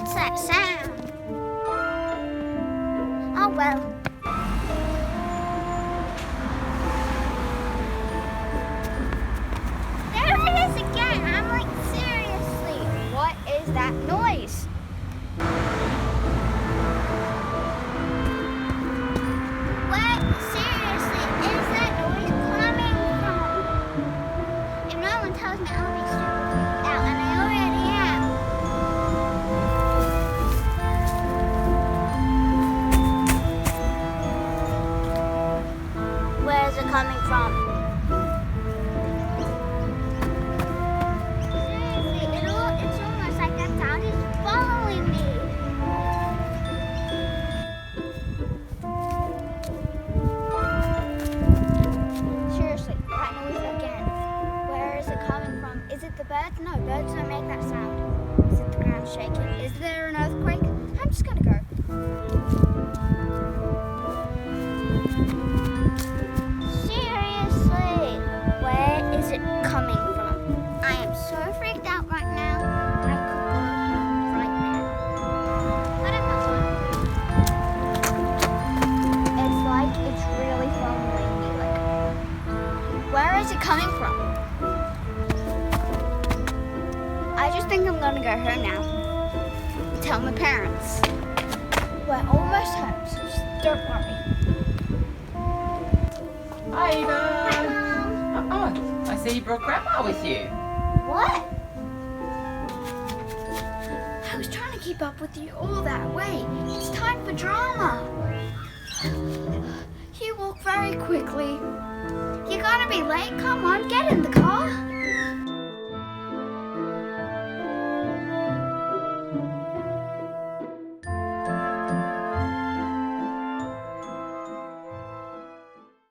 What's that sound? Oh well. There it is again. I'm like, seriously. What is that noise? What seriously is that noise coming from? If no one tells me, I'll be super freaked out, and I already am. Where is it coming from? Seriously, it's almost like that sound is following me. Seriously, that noise again. Where is it coming from? Is it the birds? No, birds don't make that sound. Is it the ground shaking? Is there an earthquake? I'm just gonna go. Seriously, where is it coming from? I am so freaked out right now. I could go right now. But I'm not going to. It's like it's really following me. Like, where is it coming from? I just think I'm gonna go home now. Tell my parents. We're almost home, so just don't worry. Hi, Eden. Hi, Mom. Oh, I see you brought Grandma with you. What? I was trying to keep up with you all that way. It's time for drama. You walk very quickly. You're gonna be late. Come on, get in the car.